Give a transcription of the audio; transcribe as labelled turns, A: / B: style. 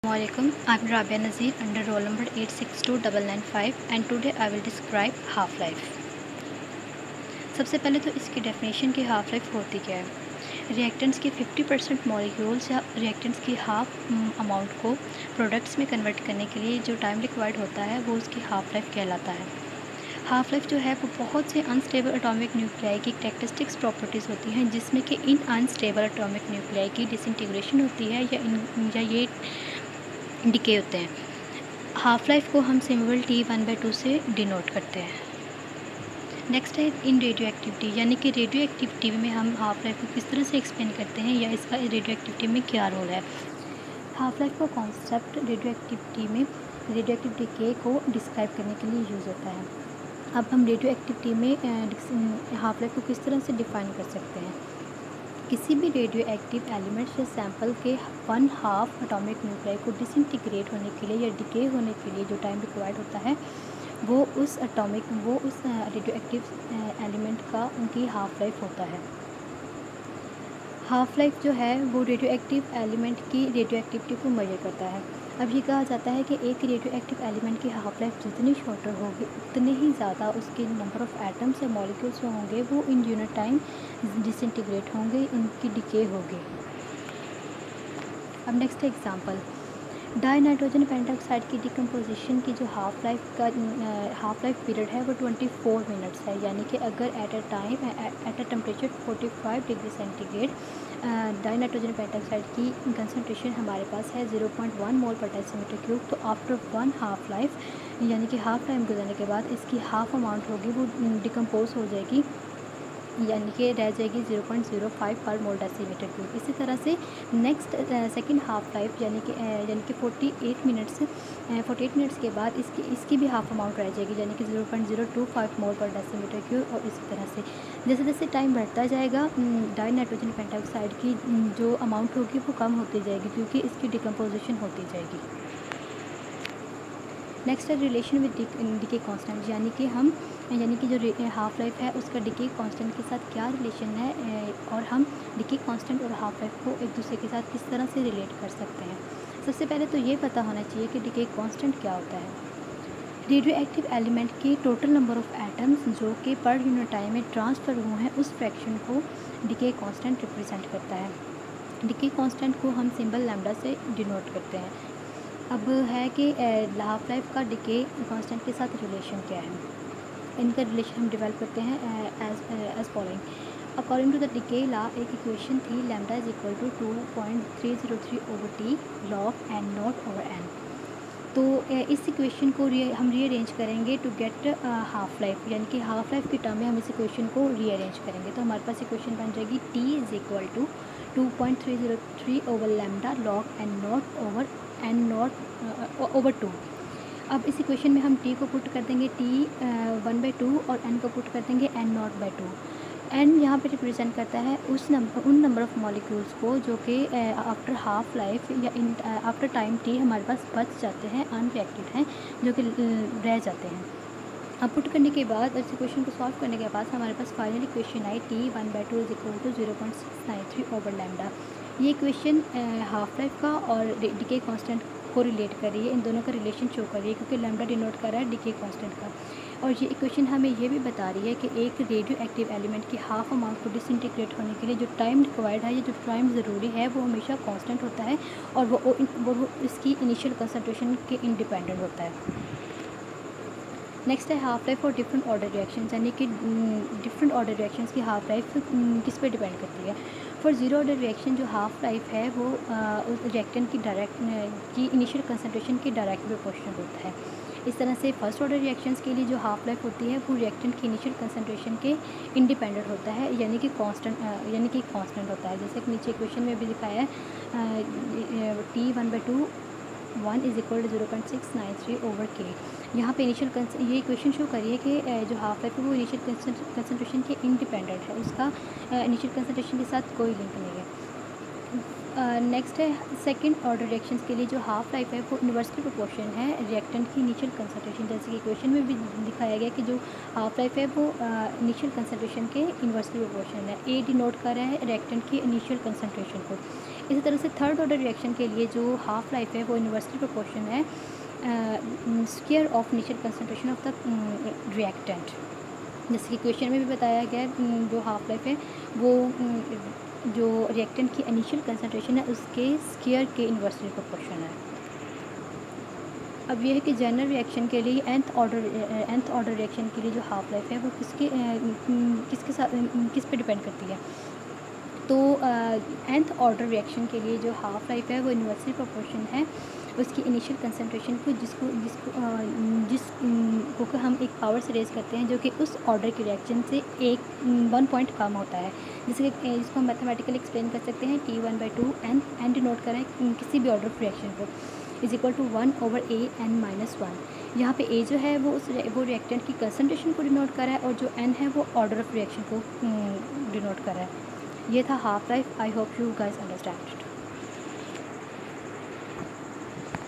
A: Assalamualaikum. I'm Rabia Nazir under roll number 862995 and today I will describe half life. सबसे पहले तो इसकी definition की हाफ लाइफ होती क्या है। रिएक्टेंट्स के 50% मॉलिक्यूल्स या रिएक्टेंट्स की हाफ अमाउंट को प्रोडक्ट्स में कन्वर्ट करने के लिए जो टाइम रिक्वायर्ड होता है वो उसकी हाफ लाइफ कहलाता है। हाफ लाइफ जो है वो बहुत से अनस्टेबल एटॉमिक न्यूक्लियाई की कैरेक्टरिस्टिक्स प्रॉपर्टीज़ होती हैं जिसमें कि इन अनस्टेबल एटॉमिक न्यूक्लियाई की डिसइंटीग्रेशन होती है या ये डिके होते हैं। हाफ लाइफ को हम सिंबल T1/2 से डिनोट करते हैं। नेक्स्ट है इन रेडियो एक्टिविटी, यानी कि रेडियो एक्टिविटी में हम हाफ लाइफ को किस तरह से एक्सप्लेन करते हैं या इसका रेडियो एक्टिविटी में क्या रोल है। हाफ लाइफ का कॉन्सेप्ट रेडियो एक्टिविटी में रेडियो एक्टिव डिके को डिस्क्राइब करने के लिए यूज़ होता है। अब हम रेडियो एक्टिविटी में हाफ लाइफ को किस तरह से डिफ़ाइन कर सकते हैं। किसी भी रेडियो एक्टिव एलिमेंट या सैंपल के 1/2 एटॉमिक न्यूक्लियाई को डिसइंटीग्रेट होने के लिए या डिके होने के लिए जो टाइम रिक्वायर्ड होता है वो उस रेडियो एक्टिव एलिमेंट का उनकी हाफ लाइफ होता है। हाफ लाइफ जो है वो रेडियो एक्टिव एलिमेंट की रेडियो एक्टिविटी को मेजर करता है। अब ये कहा जाता है कि एक रेडियो एक्टिव एलिमेंट की हाफ लाइफ जितनी शॉर्टर होगी उतने ही ज़्यादा उसके नंबर ऑफ़ एटम्स या मॉलिक्यूल्स जो होंगे वो इन यूनिट टाइम डिसइंटीग्रेट होंगे, इनकी डिके होगी। अब next example, die nitrogen pentoxide की डिकम्पोजिशन की जो हाफ लाइफ पीरियड है वो 24 मिनट्स है, यानी कि अगर at a temperature 45 degree centigrade die nitrogen pentoxide की कंसनट्रेशन हमारे पास है 0.1 मोल पर डेसीमीटर क्यूब, तो आफ्टर 1 हाफ लाइफ यानी कि हाफ टाइम गुजरने के बाद इसकी हाफ अमाउंट होगी वो डिकम्पोज हो जाएगी, यानी कि रह जाएगी 0.05 पर मोल डेसीमीटर क्यूब। इसी तरह से नेक्स्ट सेकंड हाफ लाइफ यानी कि 48 मिनट्स के बाद इसकी भी हाफ अमाउंट रह जाएगी, यानी कि 0.025 मोल पर डेसीमीटर क्यूब। और इसी तरह से जैसे जैसे टाइम बढ़ता जाएगा डाई नाइट्रोजन पेंटॉक्साइड की जो अमाउंट होगी वो कम होती जाएगी क्योंकि इसकी डिकम्पोजिशन होती जाएगी। नेक्स्ट है रिलेशन विद डिके कांस्टेंट, यानी कि जो हाफ लाइफ है उसका डिके कांस्टेंट के साथ क्या रिलेशन है और हम डिके कांस्टेंट और हाफ लाइफ को एक दूसरे के साथ किस तरह से रिलेट कर सकते हैं। सबसे पहले तो ये पता होना चाहिए कि डिके कांस्टेंट क्या होता है। रेडियो एक्टिव एलिमेंट के टोटल नंबर ऑफ़ एटम्स जो कि पर यूनिट टाइम में ट्रांसफ़र हुए हैं उस फ्रैक्शन को डिके कांस्टेंट रिप्रेजेंट करता है। डिके कांस्टेंट को हम सिंबल लैम्डा से डिनोट करते हैं। अब है कि हाफ लाइफ का डिके कांस्टेंट के साथ रिलेशन क्या है। इनका रिलेशन हम डेवलप करते हैं as following. According to the decay law एक इक्वेशन थी lambda is equal to 2.303/T log n naught over n। तो इस इक्वेशन को हम रीअरेंज करेंगे टू गेट हाफ लाइफ, यानी कि हाफ लाइफ की टर्म में हम इस इक्वेशन को रीअरेंज करेंगे तो हमारे पास इक्वेशन बन जाएगी T इज इक्वल टू 2.303/लैम्डा log n नॉट ओवर 2। अब इस इक्वेशन में हम T को पुट कर देंगे T 1/2 और N को पुट कर देंगे N नॉट बाई 2। N यहाँ पे रिप्रेजेंट करता है उन नंबर ऑफ़ मॉलिक्यूल्स को जो कि आफ्टर हाफ लाइफ या आफ्टर टाइम T हमारे पास बच जाते हैं, अनरिएक्टेड हैं, जो कि रह जाते हैं। अब पुट करने के बाद इस इक्वेशन को सॉल्व करने के बाद हमारे पास फाइनल इक्वेशन आई T 1/2 इज इक्वल टू 0.693/लैम्डा। ये इक्वेशन हाफ लाइफ का और डिके कांस्टेंट को रिलेट कर रही है, इन दोनों का रिलेशन शो कर रही है क्योंकि लैम्डा डिनोट कर रहा है डिके कांस्टेंट का। और ये इक्वेशन हमें ये भी बता रही है कि एक रेडियो एक्टिव एलिमेंट की हाफ अमाउंट को डिसइंटीग्रेट होने के लिए जो टाइम रिक्वायर्ड है या जो टाइम ज़रूरी है वो हमेशा कांस्टेंट होता है और वो इसकी इनिशियल कंसंट्रेशन के इंडिपेंडेंट होता है। नेक्स्ट है हाफ लाइफ और डिफरेंट ऑर्डर रिएक्शंस, यानी कि डिफरेंट ऑर्डर रिएक्शंस की हाफ लाइफ किस पे डिपेंड करती है। फॉर ज़ीरो ऑर्डर रिएक्शन जो हाफ लाइफ है वो उस रिएक्टेंट की इनिशियल कंसंट्रेशन की डायरेक्ट प्रोपोर्शनल होता है। इस तरह से फर्स्ट ऑर्डर रिएक्शंस के लिए जो हाफ लाइफ होती है वो रिएक्टेंट की इनिशियल कंसंट्रेशन के इंडिपेंडेंट होता है, यानी कि कांस्टेंट होता है। जैसे कि नीचे इक्वेशन में भी दिखाया है T 1/2 1 is equal to 0.693/K। यहाँ पे ये इक्वेशन शो करिए कि जो हाफ लाइफ है वो इनिशियल कंसंट्रेशन के इंडिपेंडेंट है, उसका इनिशियल कंसंट्रेशन के साथ कोई लिंक नहीं है। नेक्स्ट है सेकंड ऑर्डर रिएक्शंस के लिए जो हाफ लाइफ है वो इन्वर्सली प्रोपोर्शन है रिएक्टेंट की इनिशियल कंसंट्रेशन, जैसे कि क्वेश्चन में भी दिखाया गया कि जो हाफ लाइफ है वो इनिशियल कंसंट्रेशन के इन्वर्सली प्रोपोर्शन है। ए डिनोट कर रहा है रिएक्टेंट की इनिशियल कंसंट्रेशन को। इसी तरह से थर्ड ऑर्डर रिएक्शन के लिए जो हाफ लाइफ है वो इन्वर्सली प्रोपोर्शन है square of initial concentration of the reactant, जैसे कि क्वेश्चन में भी बताया गया है। जो हाफ लाइफ है वो जो रिएक्टेंट की इनिशियल कंसंट्रेशन है उसके स्क्वायर के इन्वर्सली प्रोपोर्शन है। अब यह है कि जनरल रिएक्शन के लिए nth ऑर्डर रिएक्शन के लिए जो हाफ लाइफ है वो किसके साथ किस पे डिपेंड करती है। तो nth ऑर्डर रिएक्शन के लिए जो हाफ लाइफ है वो इन्वर्सली प्रोपोर्शन है उसकी इनिशियल कंसंट्रेशन को, जिसको हम एक पावर से रेज करते हैं जो कि उस ऑर्डर की रिएक्शन से 1 पॉइंट कम होता है, जिसके इसको हम मैथमेटिकली एक्सप्लेन कर सकते हैं T1/2 n डिनोट करें किसी भी ऑर्डर रिएक्शन को इज इक्वल टू 1/a(n-1). यहाँ पे a जो है वो रिएक्टेंट की कंसंट्रेशन को डिनोट कर रहा है और जो n है वो ऑर्डर ऑफ रिएक्शन को डिनोट कर रहा है। ये था half life. I hope you guys understand it.